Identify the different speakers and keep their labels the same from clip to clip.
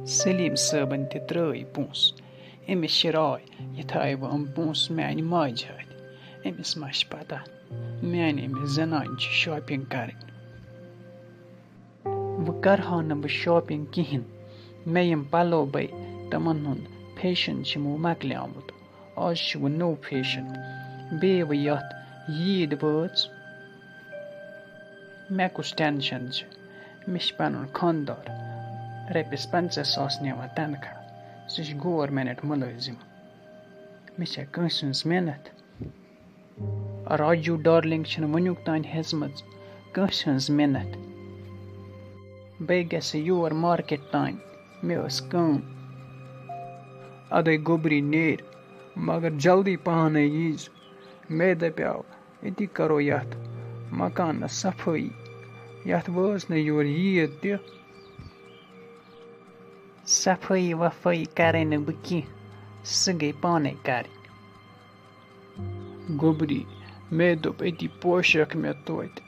Speaker 1: Salim صٲبن تہِ ترٛٲے پونٛسہٕ. أمِس شراے یہِ تھایہِ بہٕ پونٛسہٕ میانہِ ماجہِ ہَتھِ. أمِس ما چھِ پتہ میانہِ أمِس زنانہِ چھِ شاپِنٛگ کَرٕنۍ. وۄنۍ کرٕہا نہٕ بہٕ شاپِنٛگ کِہیٖنۍ. مےٚ یِم پَلو بٔے تِمن ہُنٛد فیشن چھُ یِمو مۄکلیومُت. آز چھُ وۄنۍ نوٚو فیشن. بیٚیہِ وۄنۍ یَتھ عیٖد وٲژ مےٚ کُس ٹٮ۪نشن چھُ. مےٚ چھُ پنُن خانٛدار رۄپیَس 50,000 نِوان تنخواہ. سُہ چھُ گورمٮ۪نٛٹ مُلٲزِم. مےٚ چھا کٲنٛسہِ ہٕنٛز محنت. راجوٗ ڈارلِنٛگ چھِنہٕ وٕنیُک تانۍ ہٮ۪ژمٕژ کٲنٛسہِ ہٕنٛز محنت. بیٚیہِ گژھِ یور مارکیٹ تانۍ. مےٚ ٲس کٲم. اَدَے گوٚبری نیرِ مگر جلدی پہنَے ییٖزِ. مےٚ دَپیٛاو أتی کَرو یَتھ مکانَس صفٲیی. یَتھ وٲژ نہٕ یور عیٖد تہِ. صفٲیی وفٲیی کَرٕنۍ نہٕ بہٕ کیٚنٛہہ. سُہ گٔے پانَے کَرٕنۍ. گوٚبری مے دوٚپ أتی پوشَکھ مےٚ توتہِ.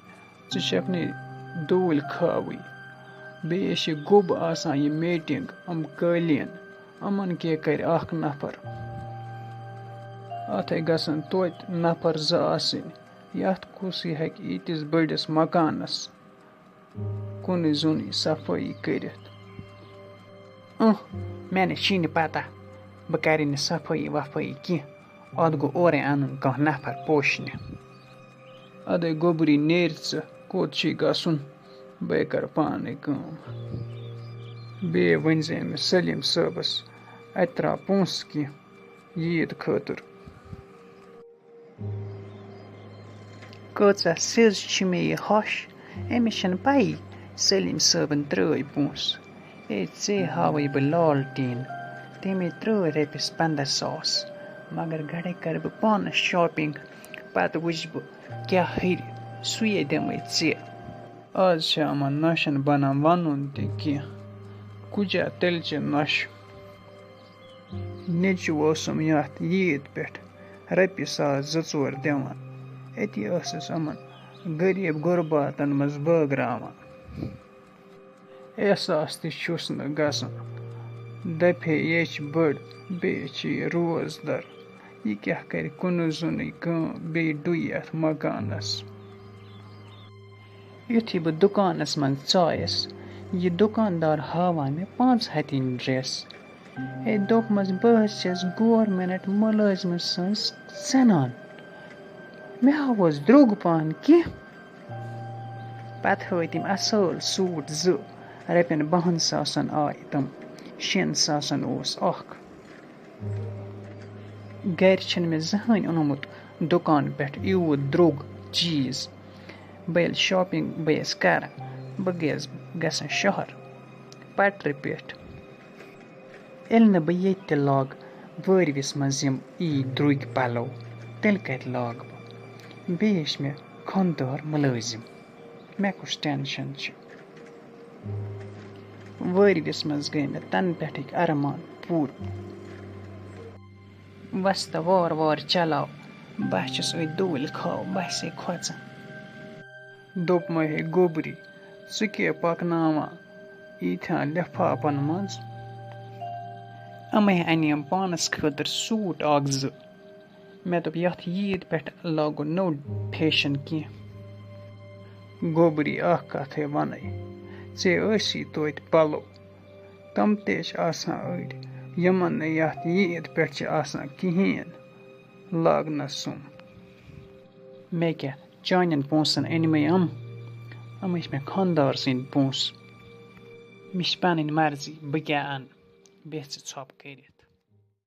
Speaker 1: ژٕ چھَکھ نہٕ دوٗلۍ کھاوٕے. بیٚیہِ چھِ گوٚب آسان یہِ میٹِنٛگ قٲلیٖن. یِمن کیٛاہ کَرِ اکھ نفر. اَتھَے گژھن توتہِ نفر 2 آسٕنۍ. یَتھ کُسٕے ہٮ۪کہِ ییٖتِس بٔڑِس مکانس کُنُے زوٚنُے صفٲیی کٔرِتھ. مےٚ نہٕ چھِی نہٕ پتہ بہٕ کَرٕ نہٕ صفٲیی وفٲیی کیٚنٛہہ. اَتھ گوٚو اورَے اَنُن کانٛہہ نفر پوشنہِ. اَدَے گوٚبری نیرِ ژٕ کوٚت چھُے گژھُن. بے کَرٕ پانَے کٲم. بیٚیہِ ؤنۍزِ أمِس سلیٖم صٲبس اَتہِ ترٛاو پونٛسہٕ کیٚنٛہہ عیٖد خٲطرٕ. کۭژاہ سِز چھِ مےٚ یہِ ہَش. أمِس چھَنہٕ پَیی سلیٖم صٲبن ترٛٲے پونٛسہٕ. ژے ہاوَے بہٕ لالٹیٖن. تٔمۍ ترٛٲے رۄپیَس 15,000. مگر گۄڈَے کَرٕ بہٕ پانَس شاپِنٛگ. پتہٕ وٕچھِ بہٕ کیٛاہ ہیٚرِ سُے دِمَے ژےٚ. آز چھِ یِمن نۄشَن بنان وَنُن تہِ کیٚنٛہہ. کُجا تیٚلچہِ نۄشہِ. نیٚچوٗ اوسُم یَتھ عیٖد پٮ۪ٹھ رۄپیہِ 1,000-2,4 دِوان. أتی ٲسٕس یِمن غریٖب غُرباتن منٛز بٲگراوان. احساس تہِ چھُس نہٕ گژھان. دَپے یے چھِ بٔڑ بیٚیہِ چھِ یہِ روزدر. یہِ کیٛاہ کَرِ کُنُے زوٚنُے کٲم بیٚیہِ ڈُیہِ یَتھ مکانس. یُتھُے بہٕ دُکانس منٛز ژایَس یہِ دُکاندار ہاوان مےٚ 5 ہَتِنۍ ڈرٛٮ۪س. دوٚپمَس بہٕ حظ چھَس گورمٮ۪نٛٹ مُلٲزمہٕ سٕنٛز زنان. مےٚ ہاوُس درٛوٚگ پہن کیٚنٛہہ. پتہٕ ہٲے تٔمۍ اَصۭل سوٗٹ 2 رۄپیَن 20,000 آیہِ تِم. 6,000 اوس اکھ. گَرِ چھِنہٕ مےٚ زٕہٕنۍ اوٚنمُت دُکان پٮ۪ٹھ یوٗت درٛوٚگ چیٖز. بہٕ ییٚلہِ شاپِنٛگ بہٕ کران بہٕ گٔیَس گژھان شہر پٹرِ پٮ۪ٹھ. ییٚلہِ نہٕ بہٕ ییٚتہِ تہِ لاگہٕ وٲرۍوِس منٛز یِم درٛوٚگۍ پَلو تیٚلہِ کَتہِ لاگہٕ بہٕ. بیٚیہِ چھِ مےٚ خانٛدار مُلٲزِم. مےٚ کُس ٹٮ۪نشن چھُ. وٲرۍوِس منٛز گٔے مےٚ تَنہٕ پٮ۪ٹھٕکۍ اَرمان پوٗرٕ. وَستہٕ وارٕ وارٕ چلاو بہٕ چھُس أتھۍ دوٗلۍ کھاو بَسے کھۄژان. دوٚپمَے ہے گوٚبری ژٕ کیٛاہ پَکناوان ییٖتھیان لِفافن منٛز. یِمَے اَنیم پانَس خٲطرٕ سوٗٹ 1-2. مےٚ دوٚپ یَتھ عیٖد پٮ۪ٹھ لاگو نوٚو فیشن کیٚنٛہہ. گوٚبری اکھ کَتھَے وَنَے ژےٚ ٲسی توتہِ پَلو. تِم تہِ چھِ آسان أڑۍ یِمن نہٕ یَتھ عیٖد پٮ۪ٹھ چھِ آسان کِہیٖنۍ لاگنس سُم. مےٚ کیٛاہ چانٮ۪ن پونٛسن أنۍمَے یِمَے چھِ مےٚ خانٛدار سٕنٛدۍ پونٛسہٕ. مےٚ چھِ پنٕنۍ مرضی بہٕ کیٛاہ اَنہٕ. بیٚہہ ژٕ ژھۄپہٕ کٔرِتھ.